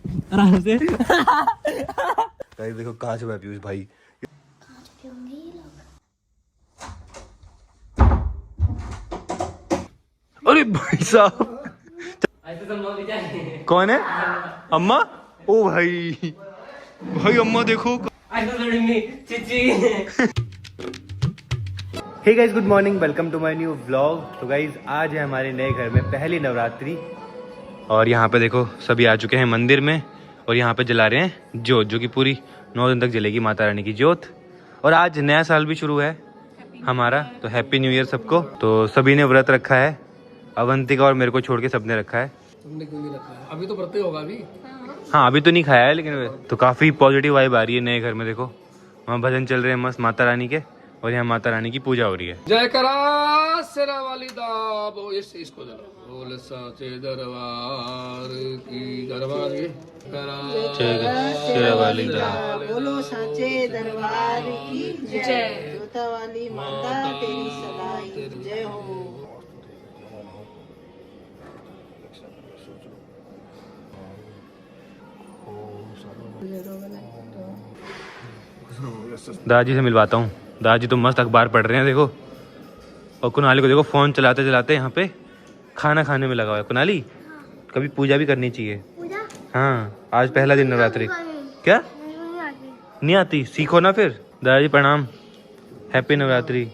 आराम से। गाइस देखो कहाँ से पीयूष भाई। अरे भाई साहब कौन है? अम्मा? ओ भाई भाई अम्मा देखो। Hey guys good morning, welcome to my new vlog. तो गाइस आज है हमारे नए घर में पहली नवरात्रि और यहाँ पे देखो सभी आ चुके हैं मंदिर में और यहाँ पे जला रहे हैं ज्योत, जो कि पूरी 9 दिन तक जलेगी माता रानी की ज्योत। और आज नया साल भी शुरू है हमारा, तो हैप्पी न्यू ईयर सबको। तो सभी ने व्रत रखा है, अवंतिका और मेरे को छोड़ के सबने रखा है। तुमने क्यों नहीं रखा है? अभी तो व्रत होगा अभी। हाँ अभी तो नहीं खाया है, लेकिन तो काफ़ी पॉजिटिव वाइब आ रही है नए घर में। देखो वहाँ भजन चल रहे हैं मस्त माता रानी के और यहाँ माता रानी की पूजा हो रही है। जय करा सेरा वाली दा इसको बोल साचे दरबार की दरबार सेरा वाली दा बोलो साचे दरबार की जय। जोता वाली माता तेरी सदाई जय हो। दादाजी से मिलवाता हूँ। दादाजी तो मस्त अखबार पढ़ रहे हैं देखो, और कुनाली को देखो फोन चलाते चलाते यहाँ पे खाना खाने में लगा हुआ है। कुनाली कभी पूजा भी करनी चाहिए। हाँ आज पहला दिन नवरात्रि। क्या नहीं आती? सीखो ना फिर। दादाजी प्रणाम, हैप्पी नवरात्रि।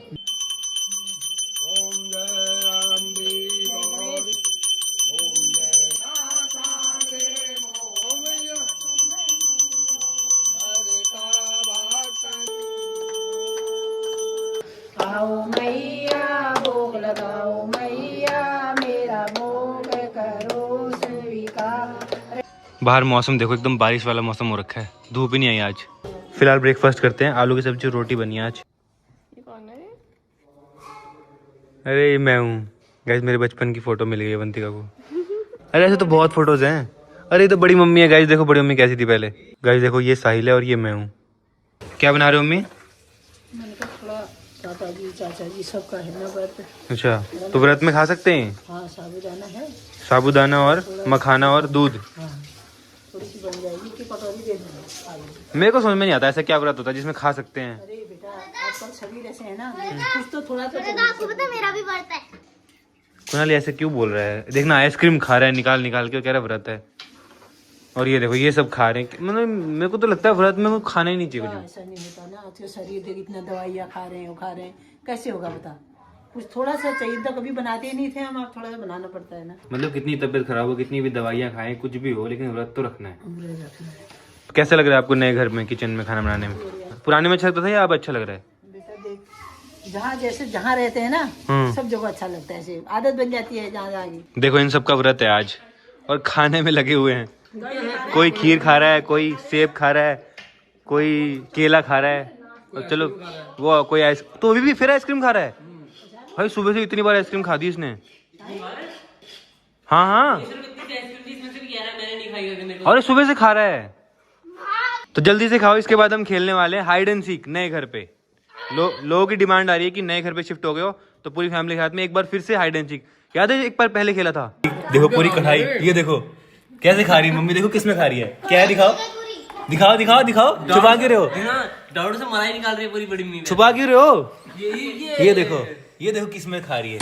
आओ मैया भोग लगाओ मैया मेरा भोग करो स्वीकार। बाहर मौसम देखो एकदम बारिश वाला मौसम हो रखा है, धूप ही नहीं आई आज। फिलहाल ब्रेकफास्ट करते हैं, आलू की सब्जी रोटी बनी है आज। ये कौन है? अरे मैं हूँ गाइस, मेरे बचपन की फोटो मिल गई अवंतिका को। अरे ऐसे तो बहुत फोटोज हैं। अरे ये तो बड़ी मम्मी है गाइस, देखो बड़ी मम्मी कैसी थी पहले। गाइस देखो ये साहिल है और ये मैं हूँ। क्या बना रहे हो मम्मी? मैंने कहा थोड़ा चाचा जी चाचा जी सबका है ना व्रत। अच्छा तो व्रत में खा सकते हैं? हाँ साबूदाना है। साबूदाना और मखाना और दूध। हाँ थोड़ी सी बन जाएगी कि कटोरी दे देना। मेरे को समझ में नहीं आता ऐसा क्या व्रत होता है जिसमें खा सकते हैं। अरे बेटा आजकल सभी ऐसे है ना, कुछ तो थोड़ा तो आपको पता है मेरा भी व्रत है। कुणाली ऐसे क्यों बोल रहा है? देखना आइसक्रीम खा रहा है निकाल निकाल के, कह रहा है व्रत है। और ये देखो ये सब खा रहे हैं, मतलब मेरे को तो लगता है व्रत में खाना ही नहीं चाहिए कुछ। ऐसा नहीं होता ना, तो शरीर देख इतना दवाइयाँ खा रहे हैं वो खा रहे हैं, कैसे होगा बता। कुछ थोड़ा सा चाहिए था, कभी बनाते ही नहीं थे हम, आप थोड़ा सा बनाना पड़ता है ना। मतलब कितनी तबीयत खराब हो, कितनी भी दवाइयाँ खाएं, कुछ भी हो, लेकिन व्रत तो रखना है। रखना है। कैसा लग रहा है आपको नए घर में किचन में खाना बनाने में? पुराने में अच्छा लगता था या अब अच्छा लग रहा है? बेटा देख जहाँ जैसे जहाँ रहते हैं ना सब जगह अच्छा लगता है, ऐसे आदत बन जाती है जहाँ जहाँ की। देखो इन सबका व्रत है आज और खाने में लगे हुए हैं। कोई खीर खा रहा है, कोई सेब खा रहा है, कोई केला खा रहा है, और चलो वो कोई आइस, तो अभी भी फिर आइसक्रीम खा रहा है। भाई सुबह से इतनी बार आइसक्रीम खा दी इसने। हाँ हाँ अरे सुबह से खा रहा है, तो जल्दी से खाओ, इसके बाद हम खेलने वाले हैं हाइड एंड सीक नए घर पे। लोगों की डिमांड आ रही है कि नए घर पे शिफ्ट हो गए हो तो पूरी फैमिली के साथ में एक बार फिर से हाइड एंड सीक। याद है एक बार पहले खेला था? देखो पूरी कढ़ाई, ये देखो कैसे खा रही है मम्मी, देखो किसमें खा रही है। क्या है दिखाओ दिखाओ दिखाओ दिखाओ, छुपा क्यों रहे हो? डाउट से मलाई निकाल रही है पूरी बड़ी मम्मी। छुपा क्यों रहे हो? ये देखो किसमें खा रही है।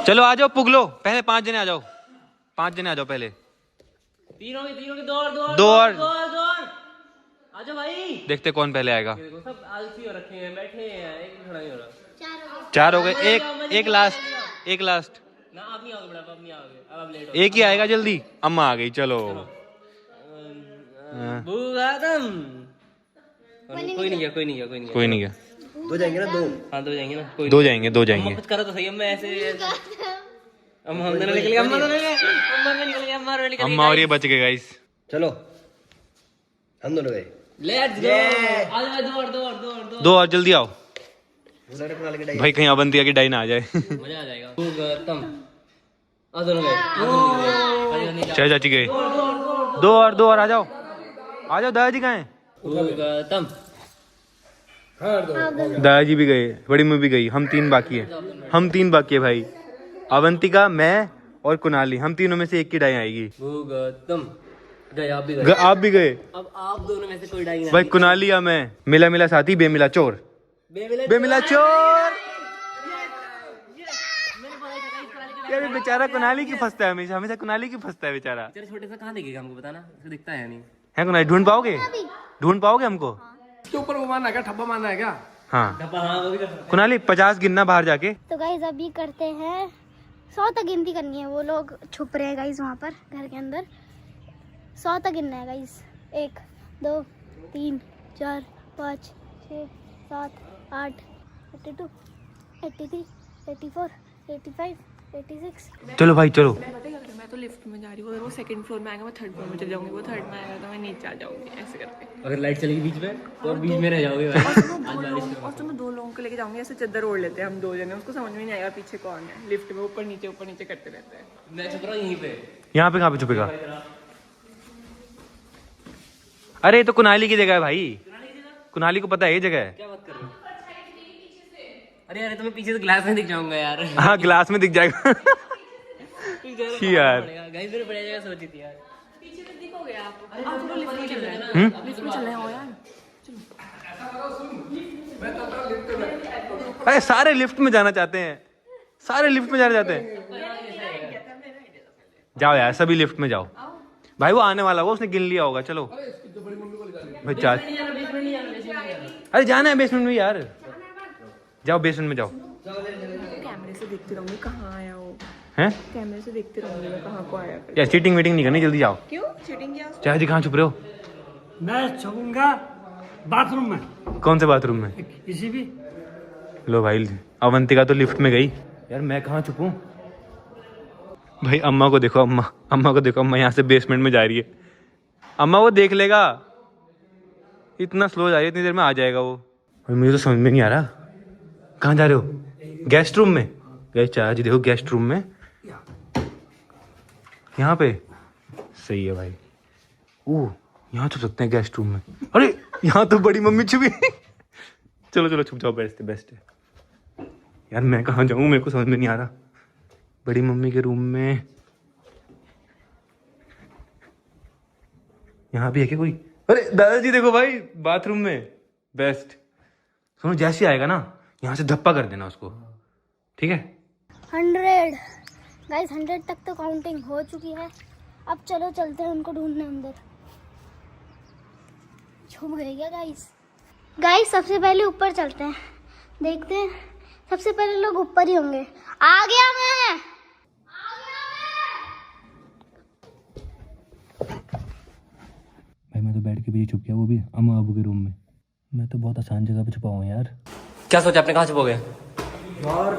चलो आ जाओ पुगलो, पहले 5 जने आ जाओ, 5 जने आ जाओ पहले। तीनों के दो दो और आजा भाई। देखते कौन पहले आएगा। देखो सब आलसी हो रखे हैं, बैठे हैं, एक भी खड़ा नहीं हो रहा। 4 हो गए, एक लास्ट ना आप नहीं आओगे बड़ा, अब नहीं आओगे, अब आप लेट हो। एक ही आएगा जल्दी। अम्मा आ गई, चलो। कोई नहीं गया। दो जाएंगे ना? हाँ दो जाएंगे ना, दो जाएंगे। कुछ करो तो सही। मैं ऐसे अम्मा हम दोनों निकल गए, अम्मा दोनों निकल गए। अम्मा और ये बच गए गाइस। चलो हम दोनों गए। Let's go. दो और जल्दी आओ भाई, कहीं अवंतिका की डाई ना आ जाए। मजा आ जाएगा। गौतम आ दोनों गए। चाचा चाची गए। दो और आ जाओ दादाजी कहाँ हैं? गौतम दादाजी भी गए, बड़ी मम्मी भी गई, हम 3 बाकी है भाई। अवंतिका, मैं और कुनाली, हम तीनों में से एक की डाई आएगी। तुम गए, आप भी आप भी गए। अब आप दोनों में से कोई डाई भाई कुनाली या मैं, मिला मिला साथी बेमिला चोर, बेमिला चोर। यार बेचारा कुनाली की फंसता है हमेशा, हमेशा कुनाली की फंसता है बेचारा। छोटे सा कहाँ दिखेगा हमको, बताना, उसको दिखता है नहीं। है कुनाली, ढूंढ पाओगे? ढूंढ पाओगे हमको? इसके ऊपर वो मारना है क्या, ठप्पा मारना है क्या? हाँ कुनाली 50 गिनना बाहर जाके। तो गाइज अभी करते हैं 100 तक गिनती करनी है। वो लोग छुप रहे हैं गाइज वहाँ पर घर के अंदर। 100 तक गिनना है गाइज। 1 2 3 4 5 6 7 8 82 83 84 85 86। चलो भाई चलो। मैं तो लिफ्ट में जा रही हूँ, अगर वो सेकंड फ्लोर में आएगा मैं थर्ड फ्लोर में चले जाऊंगी, वो थर्ड में आएगा तो मैं नीचे आ जाऊंगी, ऐसे करके। अगर लाइट चलेगी बीच में तो बीच में रह जाओगे भाई। और तो मैं 2 लोगों को लेके जाऊंगी, ऐसे चादर ओढ़ लेते हैं हम 2 जने, उसको समझ में नहीं आएगा पीछे कौन है। लिफ्ट में ऊपर नीचे करते रहते हैं। मैं छुप रहा हूँ यहीं पे। यहाँ पे कहाँ पे छुपेगा? अरे ये तो कुनाली की जगह है भाई, कुनाली को पता है ये जगह है। क्या बात कर रहे हो? अरे तुम्हें पीछे से ग्लास में दिख जाऊंगा यार। हाँ ग्लास में दिख जाएगा। यार गाइस मेरे बढ़िया जगह सोची थी यार। पीछे तक दिखोगे आप तो लिफ्ट में चल रहे हैं ना, लिफ्ट में चल रहे हो यार। अरे सारे लिफ्ट में जाना चाहते हैं, सारे लिफ्ट में जाना चाहते हैं। जाओ यार सभी लिफ्ट में जाओ। भाई वो आने वाला, वो उसने गिन लिया होगा। चलो भाई चार, अरे जाना है बेसमेंट में यार, जाओ बेसमेंट में जाओ। कैमरे से देखती रहूंगी कहाँ आया वो, हैं? कैमरे से देखती रहूंगी मैं कहाँ को आया। यार चीटिंग वीटिंग नहीं करनी, जल्दी जाओ। क्यों चीटिंग किया? चाहे जी कहाँ छुप रहे हो? मैं छूंगा बाथरूम में। कौन से बाथरूम में? किसी भी। लो भाई अवंतिका तो लिफ्ट में गई यार, मैं कहाँ छुपूं? भाई अम्मा को देखो, अम्मा को देखो, अम्मा यहाँ से बेसमेंट में जा रही है। अम्मा वो देख लेगा, इतना स्लो जा रही है, इतनी देर में आ जाएगा वो। भाई मुझे तो समझ में नहीं आ रहा, कहाँ जा रहे हो? गेस्ट रूम में? गए चाचा जी देखो गेस्ट रूम में, यहाँ पे सही है भाई। ओह यहाँ छुप सकते हैं गेस्ट रूम में। अरे यहाँ तो बड़ी मम्मी छुपी। चलो चलो छुप जाओ, बेस्ट है बेस्ट है। यार मैं कहाँ जाऊँ, मेरे को समझ में नहीं आ रहा। बड़ी मम्मी के रूम में, यहाँ भी है क्या कोई? अरे दादाजी देखो भाई बाथरूम में, बेस्ट। सुनो जैसे आएगा ना यहाँ से धप्पा कर देना उसको, ठीक है? 100 गाइस 100 तक तो काउंटिंग हो चुकी है। अब चलो चलते हैं उनको ढूंढने अंदर। छुप गए क्या गाइस? गाइस सबसे पहले ऊपर चलते हैं, देखते हैं। सबसे पहले लोग ऊपर ही होंगे। आ गया मैं। भाई मैं तो बैठ के भी छुप गया, वो भी अम्मा अबू के रूम में। मैं तो बहुत आसान जगह पे छुपा हूँ यार। क्या सोचा आपने, कहाँ छुपोगे? यार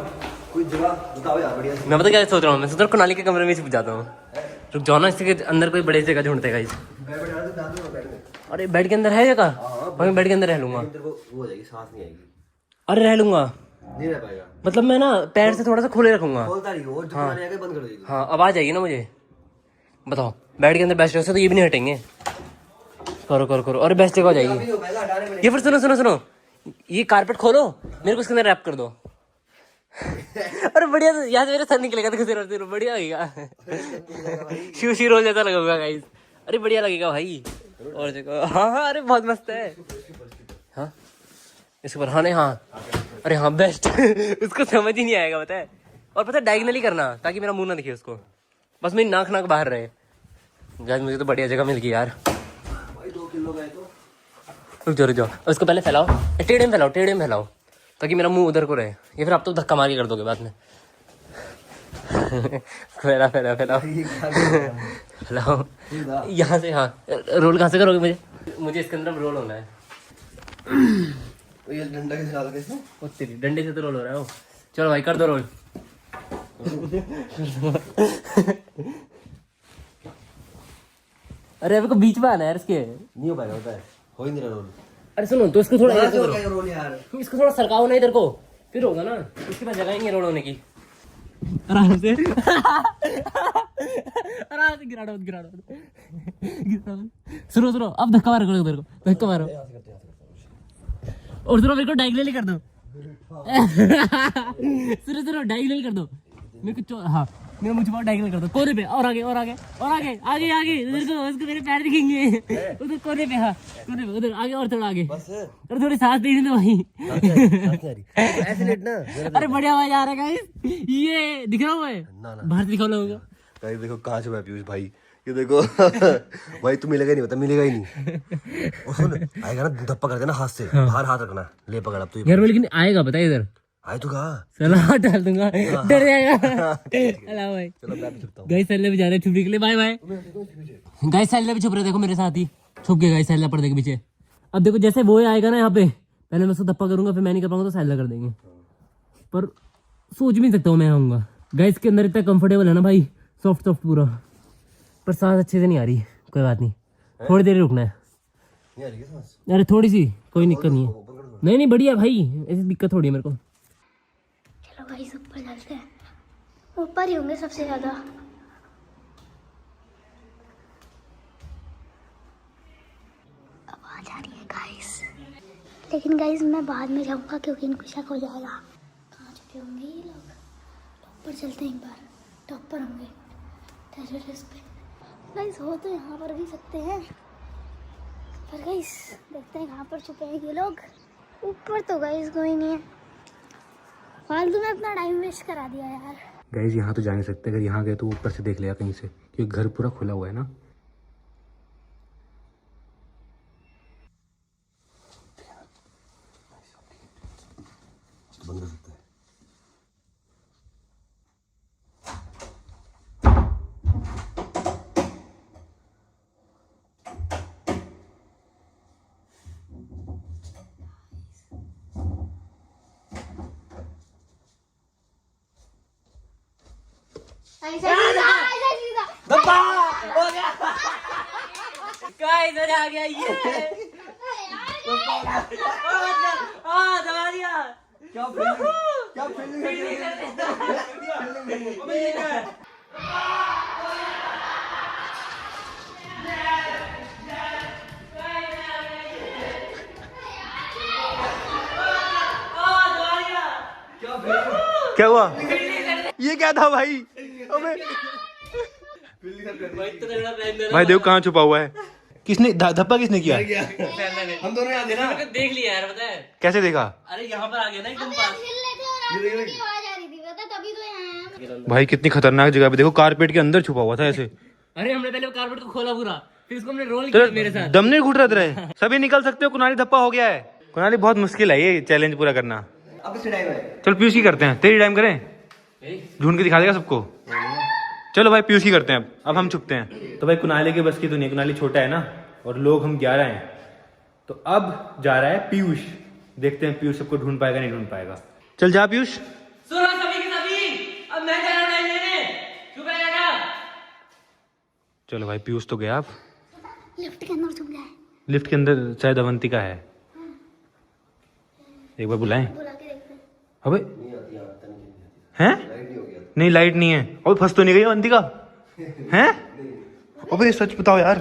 कोई जगह बताओ यार बढ़िया सी। मैं पता क्या सोच रहा हूँ, मैं सोच रहा हूँ कुनाली के कमरे में छुप जाता हूँ। रुक जाओ ना, इसके अंदर कोई बड़ी जगह ढूंढते हैं गाइस। अरे बेड के अंदर है जगह? भाई मैं बेड के अंदर रह लूंगा। वो हो जाएगी, सांस नहीं आएगी। अरे रह लूंगा, नहीं रह पाएगा। मतलब मैं ना पैर से थोड़ा सा खोले रखूंगा। बोलता रही हो, जो आने आके बंद कर देगी। हाँ अब आ जाएगी ना मुझे। बताओ बेड के अंदर बेस्ट से तो ये भी नहीं हटेंगे। करो करो करो, और बेस्ट जगह हो जाएगी ये। फिर सुनो सुनो सुनो, ये कारपेट खोलो, मेरे को इसके अंदर रैप कर दो। अरे बढ़िया, यहाँ से मेरा सर निकलेगा तो सिर बढ़िया लगेगा। शिव शिव रोल जैसा लगेगा गाइस। अरे बढ़िया लगेगा भाई। और जगह हाँ हाँ, अरे बहुत मस्त है। हाँ इसके ऊपर, हाँ नहीं हाँ, अरे हाँ बेस्ट। उसको समझ ही नहीं आएगा पता है। और पता है डायगनली करना, ताकि मेरा मुंह ना दिखे उसको, बस मेरी नाक नाक बाहर रहे। गाइस मुझे तो बढ़िया जगह मिल गई यार। रुक जाओ, उसको पहले फैलाओ, टेढ़े में फैलाओ ताकि मेरा मुंह उधर को रहे। ये फिर आप तो धक्का मार के कर दोगे बाद में। फैलाओ यहाँ से। हाँ रोल कहाँ से करोगे? मुझे इसके अंदर रोल होना है। ये डंडा कैसे डाल के इसमें? वो तेरी डंडे से तो रोल हो रहा है वो। चलो भाई कर दो रोल। अरे अभी को बीच में आना है यार इसके। नहीं हो पाएगा, होता है, हो ही नहीं रहा रोल। अरे सुनो तो इसको थोड़ा इधर को करो। रोल यार, इसको थोड़ा सरकाओ ना इधर को, फिर होगा ना। इसके पास जगह ही नहीं है रोल होने की। आराम से आराम से गिरा दो। सुनो अब धक्का मारो इधर को, धक्का मारो। और सुनो मेरे को डायगनली कर दो। सुनो डायगनली कर दो मेरे को। हाँ मेरा मुझे बहुत डायगोनल कर दो, कोने पे, और आगे और आगे और आगे आगे आगे, उधर को उसको मेरे पैर दिखेंगे, उधर कोने पे, हाँ कोने पे, उधर आगे और थोड़ा आगे, और थोड़ी सांस देने दो भाई। ऐसे लेटना। अरे बढ़िया आवाज आ रहा है गाइस, ये दिख रहा है बाहर से दिखाओ लोगों को। गाइस देखो कहाँ छुपा है पीयूष भाई, ये देखो भाई तू मिलेगा ही नहीं, बता मिलेगा ही नहीं। और सुन आएगा ना धप्पा कर देना हाथ से, बाहर हाथ रखना, ले पकड़ अब तू। घर में लेकिन आएगा पता है इधर, आए तो कहा सलाह डाल दूंगा, डर जाएगा। अला भाई चलो मैं भी छुपता हूँ। गाइस सैलने पे जा रहे हैं छुपने के लिए, बाय बाय। गाइस सैलने पे छुप रहे, देखो मेरे साथ ही छुप गए गाइस सैलने पर्दे के पीछे। अब देखो जैसे वो आएगा ना यहाँ पे, पहले मैं उसको धप्पा करूंगा, फिर मैं नहीं कर पाऊंगा तो सैलना कर देंगे, पर सोच भी नहीं सकता हूँ मैं आऊंगा। गाइस के अंदर इतना कंफर्टेबल है ना भाई, सॉफ्ट सॉफ्ट पूरा, पर सांस अच्छे से नहीं आ रही, कोई बात नहीं, थोड़ी देर रुकना है। अरे थोड़ी सी कोई दिक्कत नहीं है, नहीं नहीं बढ़िया भाई, ऐसी दिक्कत थोड़ी है मेरे को। चलो गाइस ऊपर चलते हैं, ऊपर ही होंगे सबसे ज्यादा। आवाज आ रही है गाइस, लेकिन गाइस मैं बाद में जाऊंगा क्योंकि इनको शक हो जाएगा। कहाँ छुपे होंगे ये लोग? ऊपर चलते हैं एक बार, टॉप पर होंगे टेरेस पे। गाइस हो तो यहाँ पर भी सकते हैं, पर गाइस देखते हैं कहाँ पर छुपे हैं ये लोग। ऊपर तो गाइस कोई नहीं है, फालतू में अपना टाइम वेस्ट करा दिया यार। गाइस यहाँ तो जा नहीं सकते, अगर यहाँ गए तो ऊपर से देख लिया कहीं से, क्योंकि घर पूरा खुला हुआ है ना। बंद कर सकते हैं। गाइस अरे आ गया ये, दबा दिया। क्या फीलिंग क्या हुआ? ये क्या था भाई? अबे भाई देखो कहाँ छुपा हुआ है। किसने धप्पा किसने किया? हम दोनों यहाँ थे ना। देख लिया यार, पता है कैसे देखा? अरे यहाँ पर आ गया ना एकदम पास। आवाज आ रही थी पता, तभी तो यहाँ आया। भाई कितनी खतरनाक जगह पे, देखो कारपेट के अंदर छुपा हुआ था ऐसे। अरे हमने पहले कारपेट को खोला पूरा, फिर उसको हमने रोल किया मेरे साथ। दम नहीं घुट रहे, सभी निकल सकते हो, कुनाली धप्पा हो गया है। कुनाली बहुत मुश्किल है ये चैलेंज पूरा करना। अब इस टाइम है। चल पीयूष की करते हैं, तेरी टाइम करें, ढूंढ के दिखा देगा सबको। चलो भाई पीयूष की करते हैं, अब हम छुपते हैं। तो भाई कुनाली के बस की तो नहीं, कुनाली छोटा है ना, और लोग हम 11 हैं, तो अब जा रहा है पीयूष। देखते हैं पीयूष सबको ढूंढ पाएगा नहीं ढूंढ पाएगा। चल जा पीयूष। सुनो सभी के सभी, अब मैं जा रहा हूँ लेने, चुप है जाना। चलो भाई पीयूष तो गया, अब लिफ्ट के अंदर छुप गया है, लिफ्ट के अंदर शायद अवंतिका है, एक बार बुलाएं। बुला के देखते हैं। अबे हैं? नहीं लाइट नहीं है। अबे फंस तो नहीं गई अवंतिका? हैं? अबे सच बताओ यार,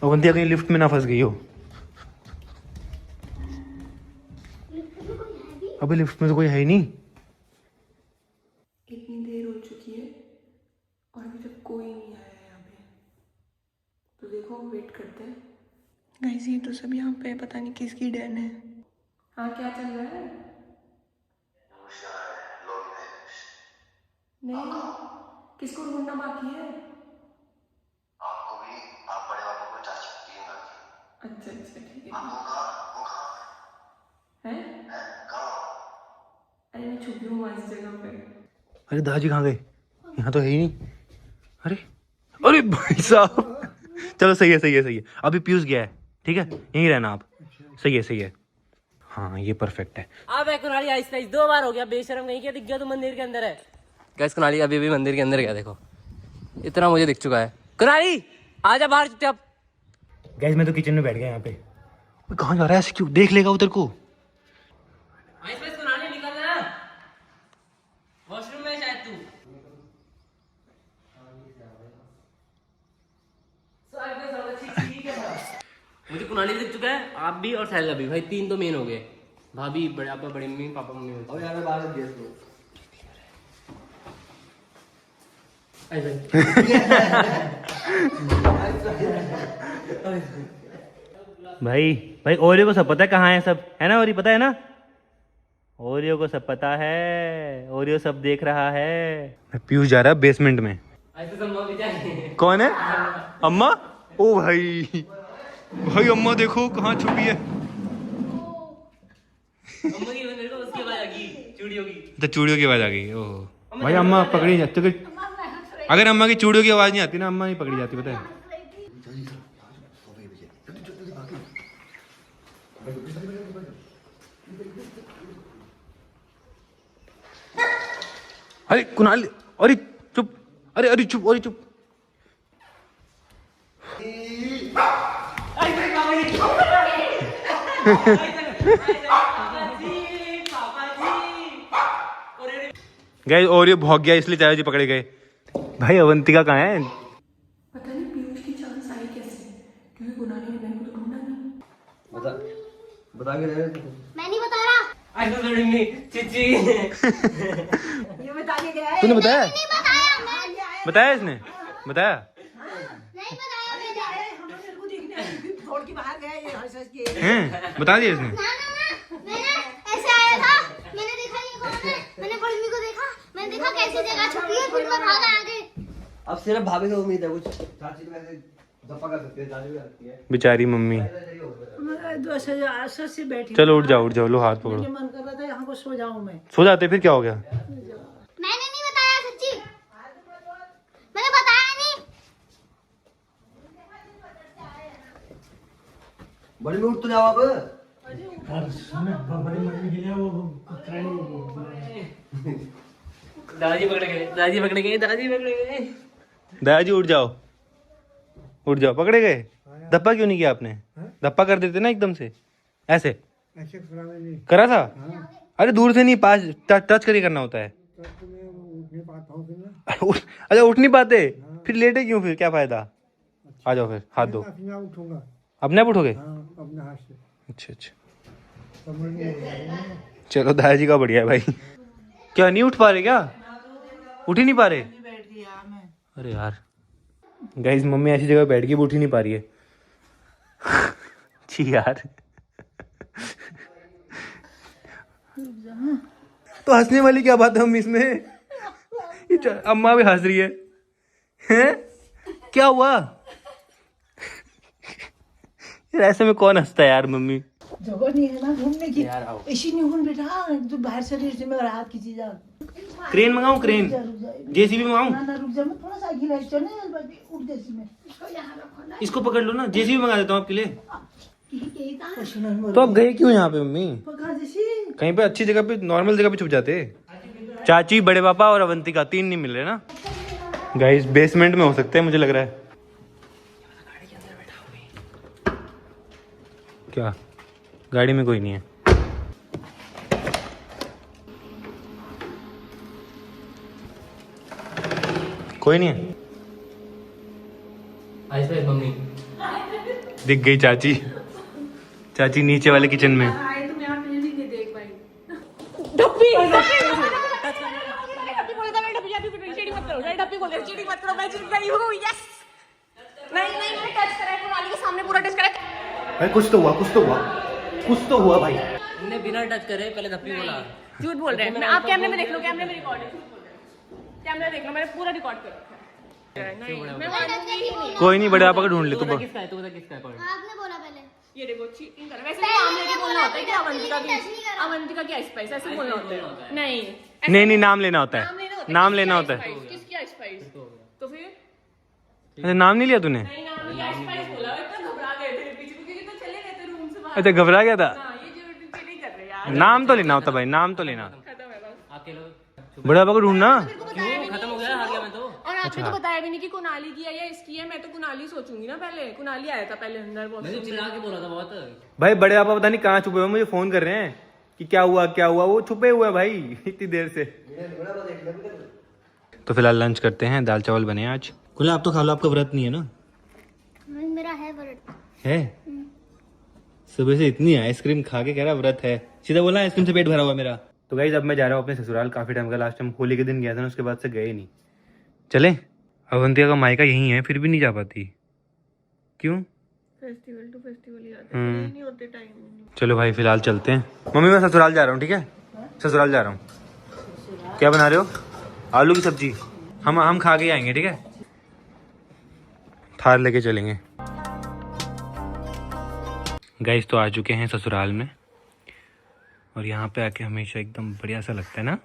अवंतिका कहीं लिफ्ट में ना फंस गई हो? अबे लिफ्ट में तो कोई है ही नहीं। इतनी देर हो चुकी है और अभी तक कोई नहीं आया है यहाँ पे, तो देखो वेट करते हैं। गाइस ये तो सब यहाँ पे पता नहीं किसकी डैन है। हाँ क्या चल रहा है? नहीं, किसको ढूंढना बाकी है? आपको भी, आप बड़े बाबू को चाचा की। अच्छा अच्छा ठीक है। अरे मैं छुपी हूँ इस जगह पे। अरे दादाजी कहाँ गए? यहाँ तो है ही नहीं। अरे अरे भाई साहब, चलो सही है सही है सही है, अभी पीयूष गया है, ठीक है यहीं रहना आप। सही है सही है, हाँ ये परफेक्ट है। अब है कुनाली आहिस्ता आहिस्ता, 2 बार हो गया बेशरम, कहीं क्या दिख गया तो मंदिर के अंदर है। गैस कुनाली अभी भी मंदिर के अंदर गया, देखो इतना मुझे दिख चुका है। कुनाली आजा बाहर चुपचाप। गैस मैं तो किचन में बैठ गया यहाँ पे। कहाँ जा रहा है ऐसे, क्यों देख लेगा उधर को? कुनाली निकलना, वॉशरूम में शायद तू। मुझे कुनाली दिख चुका है, आप भी और सैला भी, भाई 3 तो मेन हो गए। भाभी, बड़े पापा, बड़ी मम्मी, पापा मम्मी। अब यार मैं बाहर गैस लो। भाई भाई ओरियो को सब पता है कहाँ है सब, है ना? ओरियो पता है ना? ओरियो को सब पता है, ओरियो सब देख रहा है। पीयूष जा रहा है बेसमेंट में। कौन है? अम्मा? ओ भाई भाई अम्मा देखो कहाँ छुपी है। तो चूड़ियों की आवाज आ गई। ओह भाई अम्मा पकड़ी जाती, अगर अम्मा की चूड़ियों की आवाज नहीं आती ना, अम्मा नहीं पकड़ी जाती, पता है? अरे कुणाल, अरे चुप, अरे चुप, अरे चुप। गाइस ओरियो भाग गया इसलिए चाचा जी पकड़े गए। भाई अवंतिका कहाँ है? पता नहीं पीयूष की चांस आई कैसे, क्योंकि कुणाली ने मेरे को तो ढूंढा नहीं। बता के रहे मैं नहीं बता रहा। चिची ये बता के गया है। तूने बताया? नहीं बताया मैं। बताया इसने? बताया? नहीं बताया मैंने। हम लोग मेरे को देखने आए, फिर छोड़ के बाहर गया ये हंस हंस के। हैं? बता दिया इसने? ना मैंने ऐसे आया था, मैंने देखा ये कौन है, मैंने बड़मी को देखा, मैंने देखा कैसी जगह छुपी है, फिर मैं भागा आगे। अब सिर्फ भाभी से उम्मीद है कुछ। चाची तो वैसे धप्पा कर सकती है, चाची भी करती है। बेचारी मम्मी। मैं 10,000 से बैठी। चलो उठ जाओ, लो हाथ पकड़ो। मुझे मन कर रहा था यहाँ को सो जाऊं मैं। सो जाते फिर क्या हो गया? मैंने नहीं बताया सच्ची, मैंने बताया नहीं। बड़ी में उठ तो जाओ अब। बड़ी मम्मी के लिए वो दादाजी पकड़े गए, दादाजी पकड़े गए, दादाजी पकड़े गए। दादाजी उठ जाओ, पकड़े गए। धप्पा क्यों नहीं किया आपने? धप्पा कर देते ना एकदम से, ऐसे ऐसे नहीं करा था। अरे दूर से नहीं, पास टच करके करना होता है। अच्छा उठ नहीं पाते, फिर लेटे क्यों? फिर क्या फायदा? आ जाओ फिर, हाथ दो। उठूंगा अपने आप उठोगे? अपने हाथ से। अच्छा चलो दादाजी का बढ़िया है भाई। क्या नहीं उठ पा रहे? क्या उठ ही नहीं पा रहे? बैठ गया मैं। अरे यार गाइस मम्मी ऐसी जगह बैठ के भी उठ ही नहीं पा रही है। छी यार। तो हंसने वाली क्या बात है हम इसमें? अम्मा भी हंस रही है। हैं? क्या हुआ यार? ऐसे में कौन हंसता है यार? मम्मी जगह नहीं है ना घूमने की। इसी नहीं घूम बेटा, तू बाहर से रेस्ट में रात की चीज। क्रेन मंगाऊं? क्रेन जेसीबी मंगाऊं? ना रुक जा, मैं थोड़ा सा आगे लाइट चलने उठ जैसी में। इसको यहाँ रखो ना। इसको पकड़ लो ना, जेसीबी मंगा देता हूँ आपके लिए। तो तो आप गए क्यों यहाँ पे मम्मी? जैसी कहीं पे अच्छी जगह पे, नॉर्मल जगह पे छुप जाते। चाची, बड़े पापा और अवंतिका, तीन नहीं मिल रहे ना। गाइस बेसमेंट में हो सकते हैं मुझे लग रहा है। क्या गाड़ी में कोई नहीं है? कोई नहीं है? ऐसे मम्मी दिख गई चाची। चाची नीचे वाले किचन में। भाई कुछ तो हुआ भाई। हमने बिना टच करे पहले धप्पी बोला। झूठ बोल रहे हैं। मैं आप कैमरे में देख लो, कैमरे में रिकॉर्ड है, कैमरा देख लो, मैंने पूरा रिकॉर्ड कर रखा है। नहीं मैं मानूंगी ही नहीं। कोई नहीं, बड़े पापा को ढूंढ ले तू। किसका है? तू बता किसका है? कौन? आपने बोला पहले। ये देखो चीटिंग कर, वैसे नाम लेके बोलना होता है कि अवंतिका की आइस स्पाइस ऐसे बोलना होता है। नहीं नहीं नाम लेना होता है, नाम लेना होता है। किसकी आइस स्पाइस? तो फिर अच्छा नाम नहीं लिया तूने? नहीं, नाम नहीं, आइस स्पाइस बोला। इतना घबरा गए थे पीछे, क्योंकि तो चले गए थे रूम से बाहर। अच्छा घबरा गया था। हाँ, ये जो चीटिंग कर रहे यार। नाम तो लेना होता भाई, नाम तो लेना। खत्म है बस। आपके लोग बड़े पापा को ढूंढना। क्यों खत्म हो गया? हार गया मैं तो। और आपने तो बताया भी नहीं कि कुणाली की है या इसकी है। मैं तो कुणाली सोचूंगी ना पहले। कुणाली आया था पहले अंदर बहुत। मैं तो चिल्ला के बोला था बहुत। भाई बड़े पापा पता नहीं कहाँ छुपे हुए, मुझे फोन कर रहे हैं कि क्या हुआ। वो छुपे हुए हैं भाई इतनी देर से। तो फिलहाल लंच करते हैं, दाल चावल बने आज। कुल आप तो खा लो, आपका व्रत नहीं है ना? मेरा है व्रत। है? सुबह से इतनी आइसक्रीम खा के कह रहा व्रत है। सीधा बोला आइसक्रीम से पेट भरा हुआ मेरा। तो गाइस अब मैं जा रहा हूँ अपने ससुराल। काफी टाइम का, लास्ट टाइम होली के दिन गया था ना, उसके बाद से गए नहीं। चले अवंतिका का मायका यही है, फिर भी नहीं जा पाती, क्यों? फेस्टिवल टू फेस्टिवल ही आते हैं, नहीं होते टाइम। चलो भाई फिलहाल चलते हैं। मम्मी मैं ससुराल जा रहा हूँ, ठीक है? ससुराल जा रहा हूँ। क्या बना रहे हो? आलू की सब्जी। हम खा के आएंगे, ठीक है? थार लेके चलेंगे। गाइस तो आ चुके हैं ससुराल में, और यहाँ पे आके हमेशा एकदम बढ़िया सा लगता है ना।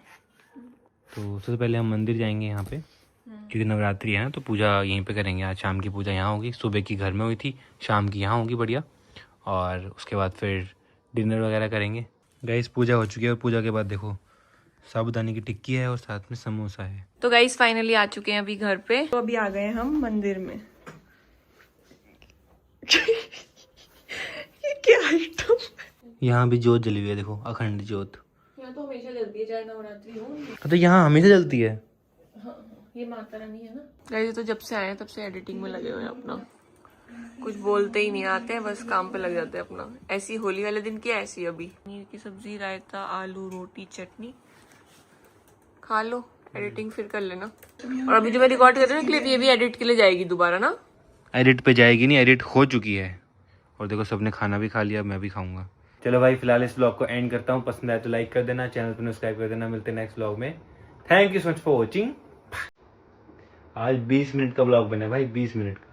तो सबसे पहले हम मंदिर जाएंगे यहाँ पे, क्योंकि नवरात्रि है ना, तो पूजा यहीं पे करेंगे। आज शाम की पूजा यहाँ होगी, सुबह की घर में हुई थी, शाम की यहाँ होगी बढ़िया। और उसके बाद फिर डिनर वगैरह करेंगे। गाइस पूजा हो चुकी है, और पूजा के बाद देखो साबूदाने की टिक्की है और साथ में समोसा है। तो गाइस फाइनली आ चुके हैं अभी घर पे। तो अभी आ गए हम मंदिर में। ये क्या आइटम? यहाँ भी जोत जली हुई है, देखो अखंड जोत। यहाँ तो हमेशा जलती है, चाहे नवरात्रि हो। तो यहाँ हमेशा जलती है। ये माता रानी है ना। गाइस तो जब से आए हैं तब से एडिटिंग में लगे हुए हैं अपना, कुछ बोलते ही नहीं आते हैं, बस काम पे लग जाते हैं अपना। ऐसी होली वाले दिन की ऐसी अभी पनीर की सब्जी, रायता, आलू, रोटी, चटनी खा लो, एडिटिंग फिर कर लेना। और अभी जो मैं रिकॉर्ड कर रही हूँ क्लिप, ये भी एडिट के लिए जाएगी दोबारा ना। एडिट पे जाएगी नहीं, एडिट हो चुकी है। और देखो सबने खाना भी खा लिया, मैं भी खाऊंगा। चलो भाई फिलहाल इस ब्लॉग को एंड करता हूँ। पसंद आए तो लाइक कर देना, चैनल को सब्सक्राइब कर देना। मिलते हैं नेक्स्ट ब्लॉग में। Thank you so much for watching. आज 20 मिनट का ब्लॉग बना भाई, 20 मिनट का।